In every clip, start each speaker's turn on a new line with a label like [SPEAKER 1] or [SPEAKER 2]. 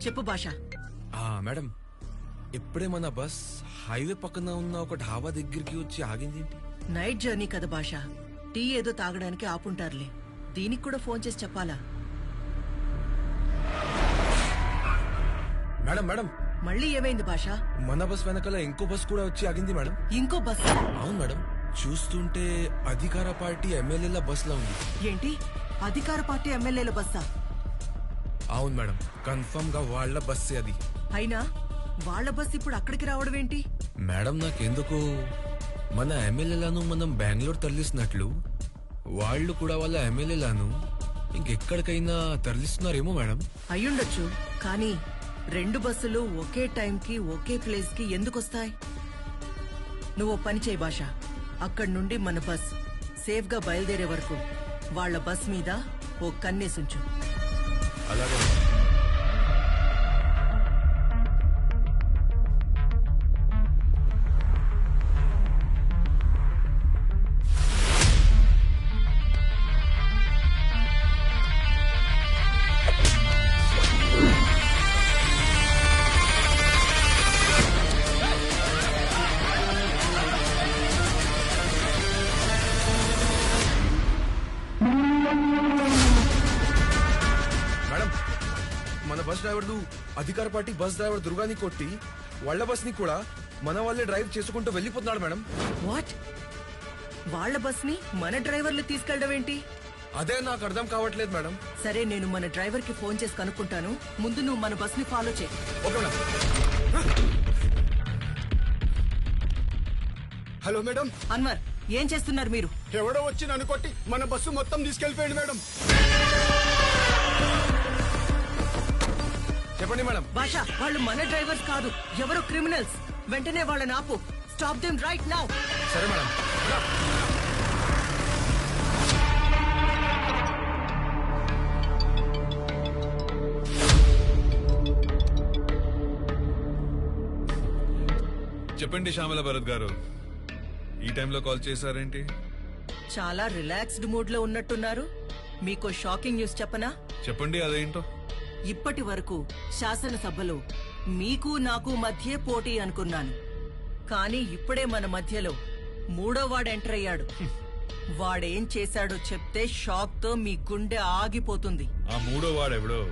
[SPEAKER 1] చెప్పు భాష.
[SPEAKER 2] మేడం, ఇప్పుడే మన బస్ హైవే పక్కన ఉన్న ఒక ఢాబా దగ్గరికి వచ్చి ఆగింది.
[SPEAKER 1] నైట్ జర్నీ కదా భాష, టీ ఏదో తాగడానికి ఆపుంటారులే. దీనికి కూడా ఫోన్ చేసి చెప్పాలా?
[SPEAKER 2] మేడం మేడం,
[SPEAKER 1] మళ్ళీ ఏమైంది భాష?
[SPEAKER 2] మన బస్ వెనకాల ఇంకో బస్ కూడా వచ్చి ఆగింది మేడం.
[SPEAKER 1] ఇంకో బస్?
[SPEAKER 2] అవును మేడం, చూస్తుంటే అధికార పార్టీ ఎమ్మెల్యేల బస్ లా ఉంది.
[SPEAKER 1] ఏంటి, అధికార పార్టీ ఎమ్మెల్యేల బస్సా?
[SPEAKER 2] అవును మేడం, కన్ఫర్మ్ గా వాళ్ళ బస్సే అది.
[SPEAKER 1] అయినా వాళ్ళ బస్ ఇప్పుడు అక్కడికి రావడం ఏంటి?
[SPEAKER 2] మేడం, నాకెందుకు మన ఎమ్మెల్యేలను మనం బెంగళూరు తరలిస్తున్నట్లు వాళ్ళు కూడా వాళ్ళ ఎమ్మెల్యేలను ఇంకెక్కడికైనా తరలిస్తున్నారేమో మేడం.
[SPEAKER 1] అయ్యుండొచ్చు, కానీ 2 బస్సులు ఒకే టైంకి ఒకే ప్లేస్ కి ఎందుకొస్తాయి? నువ్వు పని చేయి భాష, అక్కడి నుండి మన బస్ సేఫ్ గా బయలుదేరే వరకు వాళ్ళ బస్ మీద ఓ కన్నేసుంచు.
[SPEAKER 2] అలాగే. బస్ డ్రైవర్ అధికార పార్టీ బస్ డ్రైవర్ దుర్గాని కొట్టి వాళ్ళ బస్ ని కూడా మన వాళ్ళే డ్రైవ్ చేసుకుంటూ వెళ్ళిపోతున్నాడు మేడం.
[SPEAKER 1] వాట్? వాళ్ళ బస్ ని మన డ్రైవర్లు తీసుకెళ్ళడం ఏంటి?
[SPEAKER 2] అదే నాకు అర్థం కావట్లేదు మేడం.
[SPEAKER 1] సరే, నేను మన డ్రైవర్ కి ఫోన్ చేసి కనుక్కుంటాను. ముందు నువ్వు మన బస్ ని ఫాలో చేయి.
[SPEAKER 2] Okay madam.
[SPEAKER 3] Hello madam.
[SPEAKER 1] Anwar, ఏం చేస్తున్నారు మీరు?
[SPEAKER 3] ఎవడో వచ్చి నన్ను కొట్టి మన బస్సు మొత్తం తీసుకెళ్లిపోయాడు మేడం.
[SPEAKER 2] చెప్పండి మేడం.
[SPEAKER 1] భాష, వాళ్ళు మన డ్రైవర్స్ కాదు, ఎవరో క్రిమినల్స్. వెంటనే వాళ్ళని ఆపు. Stop them right now.
[SPEAKER 2] సరే మేడం.
[SPEAKER 4] చెప్పండి శ్యామల భరత్ గారు, ఈ టైంలో కాల్ చేశారేంటి?
[SPEAKER 1] చాలా రిలాక్స్డ్ మూడ్ లో ఉన్నట్టున్నారు. మీకు షాకింగ్ న్యూస్ చెప్పనా?
[SPEAKER 4] చెప్పండి, అదేంటో.
[SPEAKER 1] ఇప్పటి వరకు శాసనసభలో మీకు నాకు మధ్య పోటీ అనుకున్నాను, కానీ ఇప్పుడే మన మధ్యలో 3వ వాడు ఎంటర్ అయ్యాడు. వాడేం చేశాడో చెప్తే షాక్ తో మీ గుండె ఆగిపోతుంది.
[SPEAKER 4] ఆ 3వ వాడెవడో,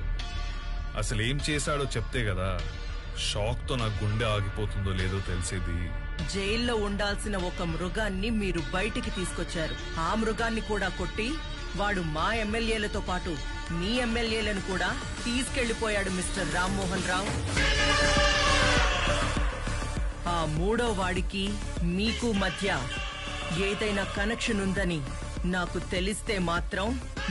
[SPEAKER 4] అసలు ఏం చేశాడో చెప్తే కదా షాక్ తో నా గుండె ఆగిపోతుందో లేదో తెలిసేది.
[SPEAKER 1] జైల్లో ఉండాల్సిన ఒక మృగాన్ని మీరు బయటికి తీసుకొచ్చారు. ఆ మృగాన్ని కూడా కొట్టి వాడు మా ఎమ్మెల్యేలతో పాటు మీ ఎమ్మెల్యేలను కూడా తీసుకెళ్లిపోయాడు మిస్టర్ రామ్మోహన్ రావు. ఆ 3వ వాడికి మీకు మధ్య ఏదైనా కనెక్షన్ ఉందని నాకు తెలిస్తే మాత్రం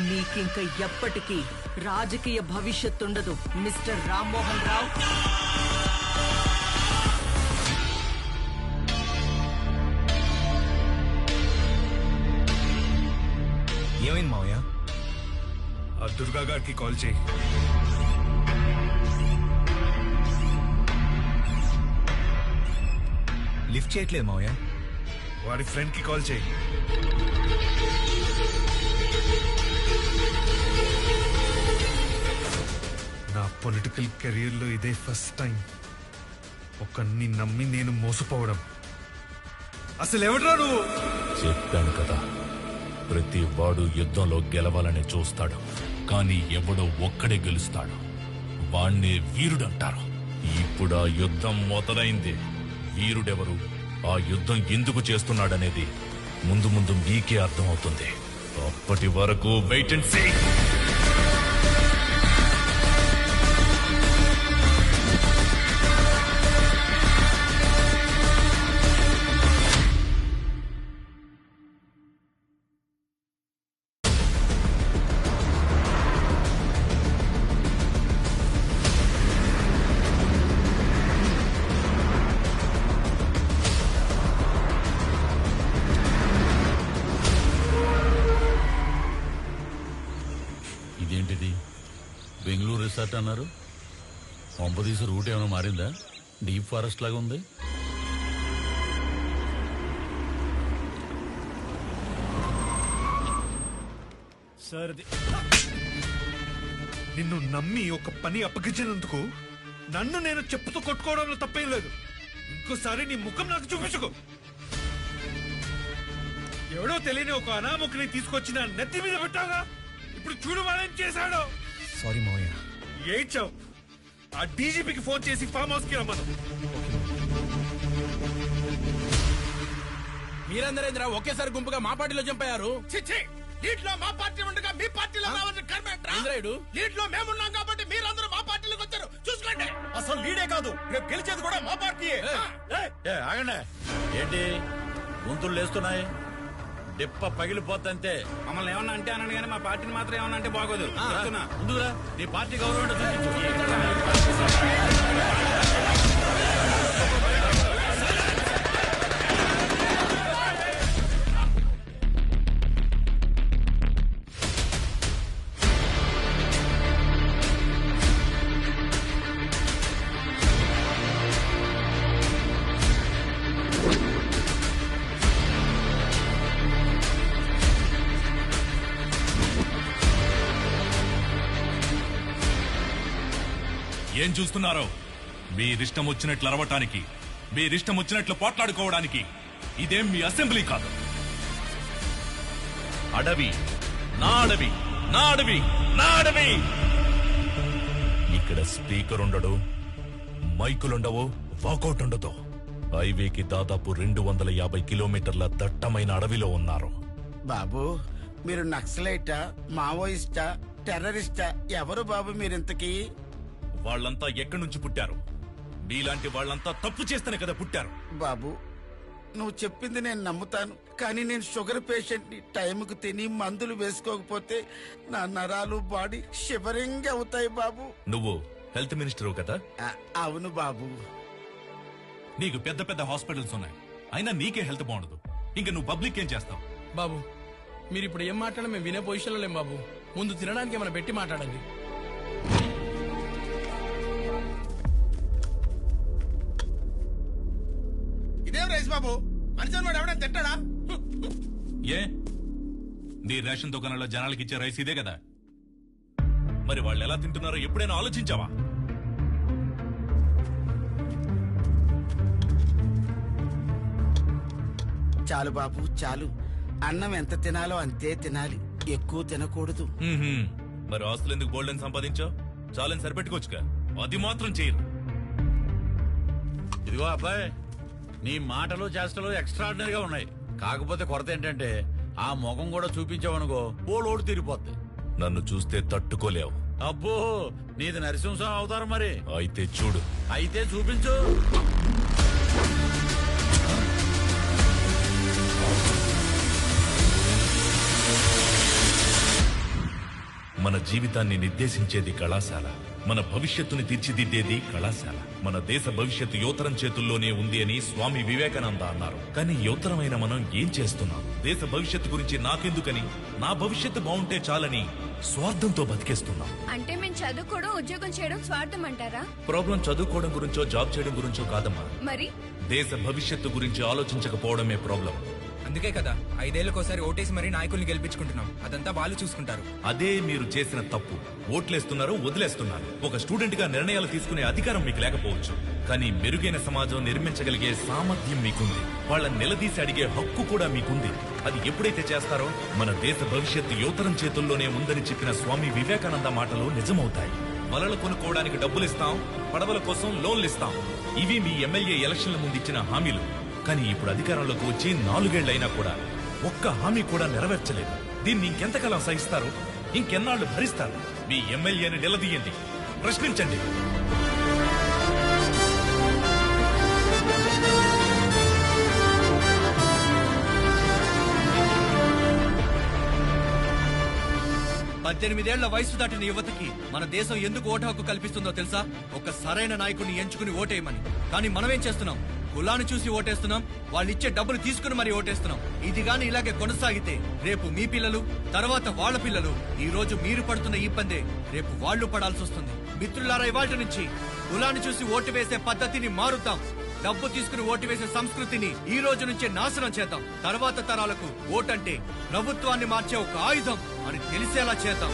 [SPEAKER 1] మీకింక ఎప్పటికీ రాజకీయ భవిష్యత్తుండదు మిస్టర్ రామ్మోహన్ రావు.
[SPEAKER 5] ఏమైంది మావయ్య?
[SPEAKER 4] ఆ దుర్గా గారికి కాల్ చేయి.
[SPEAKER 5] లిఫ్ట్ చేయట్లేదు మావయ్య.
[SPEAKER 4] వాడి ఫ్రెండ్ కి కాల్ చేయి. నా పొలిటికల్ కెరీర్ లో ఇదే ఫస్ట్ టైం ఒకరిని నమ్మి నేను మోసపోవడం. అసలు ఎవడ్రా నువ్వు?
[SPEAKER 6] చెప్పాను కదా, ప్రతి వాడు యుద్ధంలో గెలవాలని చూస్తాడు, కానీ ఎవడో ఒక్కడే గెలుస్తాడు. వాణ్ణే వీరుడంటారు. ఇప్పుడు ఆ యుద్ధం మొదలైంది. వీరుడెవరు, ఆ యుద్ధం ఎందుకు చేస్తున్నాడనేది ముందు ముందు మీకే అర్థమవుతుంది. అప్పటి వరకు వెయిట్ అండ్ సీ. ఇదేంటిది? బెంగళూరు రిసార్ట్ అన్నారు. పంపదీసి రూట్ ఏమైనా మారిందా? డీప్ ఫారెస్ట్ లాగా ఉంది.
[SPEAKER 4] నిన్ను నమ్మి ఒక పని అప్పగించినందుకు నన్ను నేను చెప్పుతూ కొట్టుకోవడంలో తప్పేం లేదు. ఇంకోసారి నీ ముఖం నాకు చూపించుకో. ఎవడో తెలియని ఒక అనామకుని తీసుకొచ్చి నా నెత్తి మీద పెట్టాగా. ఇప్పుడు చూడు వాళ్ళేం చేశాడో.
[SPEAKER 5] సారీ మావయ్య.
[SPEAKER 4] ఏడ్చావు. ఆ డీజీపీకి ఫోన్ చేసి ఫామ్ హౌస్ కి రమ్మను.
[SPEAKER 7] మీరందరేంద్ర ఒకేసారి గుంపుగా మా పార్టీలో చంపారు.
[SPEAKER 3] లీడ్ లో మా పార్టీ ఉండగా మీ పార్టీలో రావాల్సిన కర్మేంట్రా?
[SPEAKER 7] ఇంద్రాయుడు
[SPEAKER 3] లీడ్ లో మేమున్నాం కాబట్టి మీరందరూ మా పార్టీలోకి వచ్చారు. చూసుకోండి.
[SPEAKER 8] అసలు లీడే కాదు, రేపు గెలిచేది కూడా మా పార్టీయే. ఆగండి, ఏంటి గొంతులు లేస్తున్నాయి? డిప్ప పగిలిపోద్దంతే.
[SPEAKER 7] మమ్మల్ని ఏమన్నా అంటే అన్నాను కానీ మా పార్టీని మాత్రం ఏమన్నా అంటే బాగోదు.
[SPEAKER 8] ముందుగా నీ పార్టీ గౌరవం చూపించు.
[SPEAKER 6] ఏం చూస్తున్నారో? మీరిష్టం వచ్చినట్లు అరవటానికి, మీరిష్టం వచ్చినట్లు పోట్లాడుకోవడానికి ఇదేం మీ అసెంబ్లీ కాదు. అడవి, నా అడవి, నా అడవి, నా అడవి. ఇక్కడ స్పీకర్ ఉండడు, మైకులుండవు, వాకౌట్ ఉండదు. హైవేకి దాదాపు 250 కిలోమీటర్ల దట్టమైన అడవిలో ఉన్నారు.
[SPEAKER 9] బాబు మీరు నక్సలైటా, మావోయిస్టా, టెర్రరిస్టా? ఎవరు బాబు మీరింతకీ?
[SPEAKER 6] వాళ్ళంతా ఎక్కడి నుంచి పుట్టారు? మీలాంటి వాళ్ళంతా తప్పు చేస్తేనే కదా పుట్టారు.
[SPEAKER 9] బాబు నువ్వు చెప్పింది నేను నమ్ముతాను, కానీ నేను షుగర్ పేషెంట్ ని. టైంకు తిని మందులు వేసుకోకపోతే నా నరాలు బాడీ షివరింగ్ అవుతాయి బాబు.
[SPEAKER 6] నువ్వు హెల్త్ మినిస్టర్ కదా?
[SPEAKER 9] అవును బాబు.
[SPEAKER 6] నీకు పెద్ద పెద్ద హాస్పిటల్స్ ఉన్నాయి, అయినా నీకే హెల్త్ బాగుండదు. ఇంకా నువ్వు పబ్లిక్ ఏం చేస్తావు?
[SPEAKER 7] బాబు మీరు ఇప్పుడు ఏం మాట్లాడాలి మేము వినే పొజిషన్లో లేం బాబు. ముందు తినడానికి ఏమైనా పెట్టి మాట్లాడండి.
[SPEAKER 3] ఇదేం రైస్ బాబు? మనిషి వాడు ఎవడైనా తింటాడా?
[SPEAKER 6] ఏ నీ రేషన్ దుకాణంలో జనాలకి ఇచ్చే రైస్ ఇదే కదా? మరి వాళ్ళు ఎలా తింటున్నారో ఎప్పుడైనా ఆలోచించావా?
[SPEAKER 9] చాలు బాబు చాలు. అన్నం ఎంత తినాలో అంతే తినాలి, ఎక్కువ తినకూడదు.
[SPEAKER 6] మరి ఆస్తులు ఎందుకు బోల్డెన్ సంపాదించావు? చాలని సరిపెట్టుకోవచ్చుగా. అది మాత్రం చేయరు.
[SPEAKER 8] ఇదిగో అబ్బాయి, నీ మాటలు చేష్టలు ఎక్స్ట్రాడినరీగా ఉన్నాయి. కాకపోతే కొరత ఏంటంటే ఆ ముఖం కూడా చూపించావనుకో పోలోడు తిరిగిపోద్ది.
[SPEAKER 6] నన్ను చూస్తే తట్టుకోలేవు.
[SPEAKER 8] అబ్బో నీది నరసింహం అవుతారు మరి.
[SPEAKER 6] అయితే చూడు.
[SPEAKER 8] అయితే చూపించు.
[SPEAKER 6] మన జీవితాన్ని నిర్దేశించేది కళాశాల, మన భవిష్యత్తుని తీర్చిదిద్దేది కళాశాల. మన దేశ భవిష్యత్తు యువతరం చేతుల్లోనే ఉంది అని స్వామి వివేకానంద అన్నారు. కానీ యువతరమైన మనం ఏం చేస్తున్నాం? దేశ భవిష్యత్తు గురించి నాకెందుకని, నా భవిష్యత్తు బాగుంటే చాలని స్వార్థంతో బతికేస్తున్నాం.
[SPEAKER 10] అంటే మేము చదువుకోవడం, ఉద్యోగం చేయడం స్వార్థం అంటారా?
[SPEAKER 6] ప్రాబ్లం చదువుకోవడం గురించో జాబ్ చేయడం గురించో కాదమ్మా.
[SPEAKER 10] మరి
[SPEAKER 6] దేశ భవిష్యత్తు గురించి ఆలోచించకపోవడమే ప్రాబ్లం.
[SPEAKER 11] అందుకే కదా 5 ఏళ్లకోసారి ఓటేసి మరీ నాయకుల్ని గెలిపించుకుంటున్నాం. అదంతా వాళ్ళు చూసుకుంటారు.
[SPEAKER 6] అదే మీరు చేసిన తప్పు. ఓట్లేస్తున్నారు, వదిలేస్తున్నారు. ఒక స్టూడెంట్ గా నిర్ణయాలు తీసుకునే అధికారం మీకు లేకపోవచ్చు, కానీ మెరుగైన సమాజం నిర్మించగలిగే సామర్థ్యం మీకుంది. వాళ్ళని నిలదీసి అడిగే హక్కు కూడా మీకుంది. అది ఎప్పుడైతే చేస్తారో మన దేశ భవిష్యత్తు యువతరం చేతుల్లోనే ఉందని చెప్పిన స్వామి వివేకానంద మాటలు నిజమవుతాయి. వలలు కొనుక్కోవడానికి డబ్బులిస్తాం, పడవల కోసం లోన్లిస్తాం. ఇవి మీ ఎమ్మెల్యే ఎలక్షన్ల ముందు ఇచ్చిన హామీలు. కానీ ఇప్పుడు అధికారంలోకి వచ్చి 4 ఏళ్లైనా కూడా ఒక్క హామీ కూడా నెరవేర్చలేదు. దీన్ని ఇంకెంతకాలం సహిస్తారు? ఇంకెన్నాళ్లు భరిస్తారు? మీ ఎమ్మెల్యేని నిలదీయండి, ప్రశ్నించండి.
[SPEAKER 11] పద్దెనిమిదేళ్ల వయసు దాటిన యువతకి మన దేశం ఎందుకు ఓటు హక్కు కల్పిస్తుందో తెలుసా? ఒక సరైన నాయకుడిని ఎంచుకుని ఓటేయమని. కానీ మనమేం చేస్తున్నాం? కులాన్ని చూసి ఓటేస్తున్నాం, వాళ్ళు ఇచ్చే డబ్బులు తీసుకుని మరి ఓటేస్తున్నాం. ఇది గాని ఇలాగే కొనసాగితే రేపు మీ పిల్లలు, తర్వాత వాళ్ళ పిల్లలు ఈ రోజు మీరు పడుతున్న ఇబ్బందే రేపు వాళ్ళు పడాల్సి వస్తుంది. మిత్రులారా, ఇవాళ్టి నుంచి కులాన్ని చూసి ఓటు వేసే పద్ధతిని మారుతాం. డబ్బు తీసుకుని ఓటు వేసే సంస్కృతిని ఈ రోజు నుంచే నాశనం చేద్దాం. తర్వాత తరాలకు ఓటంటే ప్రభుత్వాన్ని మార్చే ఒక ఆయుధం అని తెలిసేలా చేద్దాం.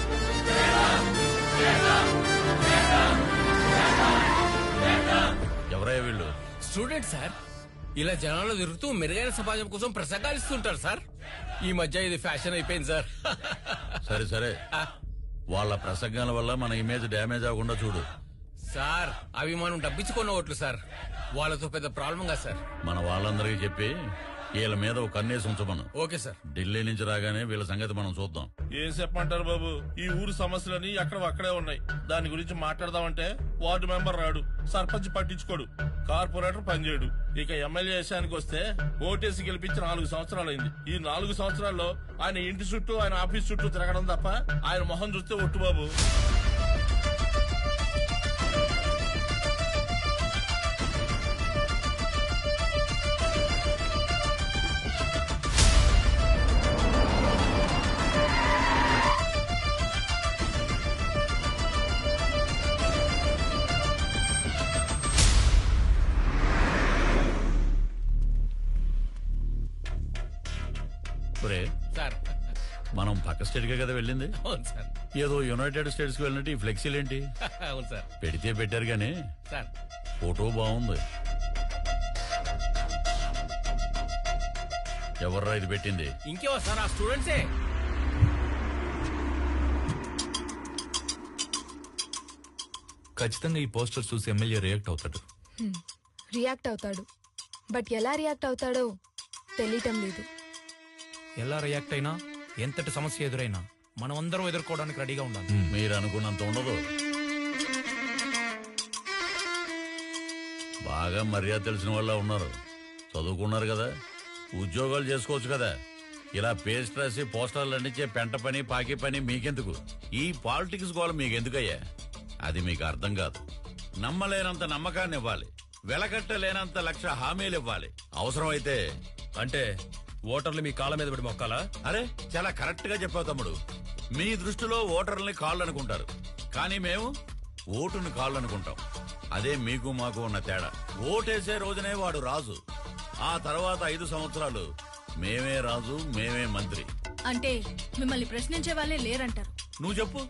[SPEAKER 8] ఎవరయ్యా వీళ్ళు?
[SPEAKER 7] స్టూడెంట్ సార్, ఇలా జనాల్లో తిరుగుతూ మెరుగైన సమాజం కోసం ప్రసంగాలు ఇస్తుంటారు సార్. ఈ మధ్య ఇది ఫ్యాషన్ అయిపోయింది సార్.
[SPEAKER 8] సరే సరే, వాళ్ళ ప్రసంగాల వల్ల మన ఇమేజ్ డ్యామేజ్ అవ్వకుండా చూడు.
[SPEAKER 7] సార్ అవి మనం డబ్బించుకున్న ఓట్లు సార్, వాళ్ళతో పెద్ద ప్రాబ్లం కాదు సార్.
[SPEAKER 8] మన వాళ్ళందరికీ చెప్పి వీళ్ళ మీద ఒక కన్నేసి ఉంచమను.
[SPEAKER 7] Okay sir.
[SPEAKER 8] ఢిల్లీ నుంచి రాగానే వీళ్ళ సంగతి మనం చూద్దాం.
[SPEAKER 3] ఏం చెప్పమంటారు బాబు, ఈ ఊరు సమస్యలని అక్కడే ఉన్నాయి. దాని గురించి మాట్లాడదామంటే వార్డు మెంబర్ రాడు, సర్పంచ్ పట్టించుకోడు, కార్పొరేటర్ పనిచేయడు. ఇక ఎమ్మెల్యే విషయానికి వస్తే ఓటేసి గెలిపించి 4 సంవత్సరాలైంది. ఈ 4 సంవత్సరాల్లో ఆయన ఇంటి చుట్టూ ఆయన ఆఫీస్ చుట్టూ తిరగడం తప్ప ఆయన మొహం చూస్తే ఒట్టు బాబు.
[SPEAKER 7] సార్
[SPEAKER 8] మనం పక్క స్టేట్ కే కదా వెళ్ళింది.
[SPEAKER 7] అవును సార్.
[SPEAKER 8] ఏదో యునైటెడ్ స్టేట్స్ కి వెళ్ళినట్టు ఈ ఫ్లెక్సీలేంటి?
[SPEAKER 7] అవును సార్.
[SPEAKER 8] పెడితే పెట్టారు గానీ
[SPEAKER 7] సార్
[SPEAKER 8] ఫోటో బాగుంది. ఎవర్రా ఇది పెట్టింది?
[SPEAKER 7] ఇంకేవో సార్, ఆ స్టూడెంట్సే.
[SPEAKER 6] ఖచ్చితంగా ఈ పోస్టర్ చూసి ఎమ్మెల్యే రియాక్ట్ అవుతాడు.
[SPEAKER 10] రియాక్ట్ అవుతాడు, బట్ ఎలా రియాక్ట్ అవుతాడో తెలియటం లేదు.
[SPEAKER 12] ఎలా రియాక్ట్ అయినా, ఎంతటి సమస్య ఎదురైనా మనం అందరం ఎదుర్కోవడానికి రెడీగా ఉండాలి.
[SPEAKER 8] మీరు అనుకున్నంత ఉండదు. బాగా మర్యాద తెలిసిన వాళ్ళ ఉన్నారు, చదువుకున్నారు కదా, ఉద్యోగాలు చేసుకోవచ్చు కదా. ఇలా పేస్ట్ రాసి పోస్టర్లు అందించే పెంట పని పాకి పని మీకెందుకు? ఈ పాలిటిక్స్ గోల మీకెందుకయ్యా? అది మీకు అర్థం కాదు. నమ్మలేనంత నమ్మకాన్ని ఇవ్వాలి, వెలకట్టలేనంత 1,00,000 హామీలు ఇవ్వాలి. అవసరమైతే
[SPEAKER 2] అంటే ఓటర్లు మీ కాళ్ళ మీద పడి మొక్కాలా?
[SPEAKER 8] అరే చాలా కరెక్ట్ గా చెప్పావు తమ్ముడు. మీ దృష్టిలో ఓటర్లని కాళ్ళు అనుకుంటారు, కానీ మేము ఓటుని కాళ్ళు అనుకుంటాం. అదే మీకు మాకు ఉన్న తేడా. ఓటేసే రోజునే వాడు రాజు, ఆ తర్వాత 5 సంవత్సరాలు మేమే రాజు మేమే మంత్రి.
[SPEAKER 10] అంటే మిమ్మల్ని ప్రశ్నించే వాళ్ళే లేరంటారు.
[SPEAKER 8] నువ్వు చెప్పు.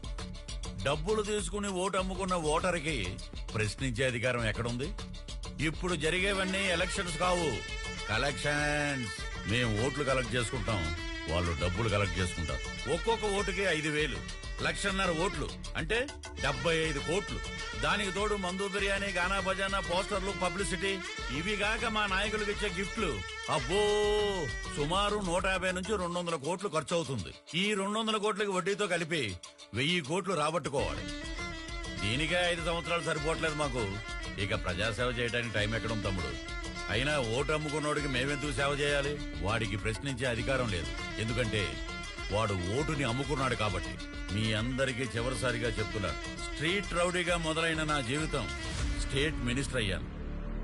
[SPEAKER 8] డబ్బులు తీసుకుని ఓటు అమ్ముకున్న ఓటర్కి ప్రశ్నించే అధికారం ఎక్కడుంది? ఇప్పుడు జరిగేవన్నీ ఎలక్షన్స్ కావు, కలెక్షన్స్. మేము ఓట్లు కలెక్ట్ చేసుకుంటాం, వాళ్ళు డబ్బులు కలెక్ట్ చేసుకుంటారు. ఒక్కొక్క ఓటుకి 5,000, 1,50,000 ఓట్లు అంటే 75 కోట్లు. దానికి తోడు మందు, బిర్యానీ, గానా బజానా, పోస్టర్లు, పబ్లిసిటీ, ఇవి గాక మా నాయకులకు ఇచ్చే గిఫ్ట్లు. అబ్బో, సుమారు 150 నుంచి 200 కోట్లు ఖర్చు అవుతుంది. ఈ 200 కోట్లకి వడ్డీతో కలిపి 1000 కోట్లు రాబట్టుకోవాలి. దీనికే 5 సంవత్సరాలు సరిపోవట్లేదు మాకు. ఇక ప్రజాసేవ చేయడానికి టైం ఎక్కడుంది తమ్ముడు? అయినా ఓటు అమ్ముకున్నోడికి మేమెందుకు సేవ చేయాలి? వాడికి ప్రశ్నించే అధికారం లేదు, ఎందుకంటే వాడు ఓటుని అమ్ముకున్నాడు కాబట్టి. మీ అందరికీ చివరిసారిగా చెప్తున్నాను, స్ట్రీట్ రౌడీగా మొదలైన నా జీవితం స్టేట్ మినిస్టర్ అయ్యాను.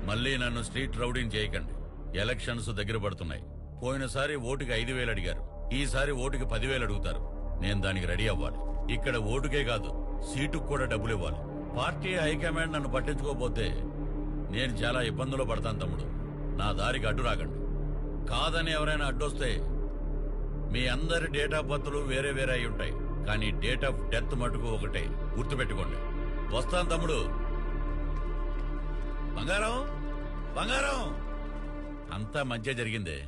[SPEAKER 8] మళ్ళీ నన్ను స్ట్రీట్ రౌడీని చేయకండి. ఎలక్షన్స్ దగ్గర పడుతున్నాయి. పోయినసారి ఓటుకి 5,000 అడిగారు, ఈసారి ఓటుకి 10,000 అడుగుతారు. నేను దానికి రెడీ అవ్వాలి. ఇక్కడ ఓటుకే కాదు, సీటుకు కూడా డబ్బులు ఇవ్వాలి. పార్టీ హైకమాండ్ నన్ను పట్టించుకోకపోతే నేను చాలా ఇబ్బందులు పడతాను తమ్ముడు. నా దారికి అడ్డు రాకండి. కాదని ఎవరైనా అడ్డొస్తే మీ అందరి డేట్ ఆఫ్ బర్త్లు వేరే వేరే అయి ఉంటాయి, కానీ డేట్ ఆఫ్ డెత్ మటుకు ఒకటే, గుర్తుపెట్టుకోండి. వస్తాను తమ్ముడు. బంగారం బంగారం అంతా మంచిగా జరిగిందే.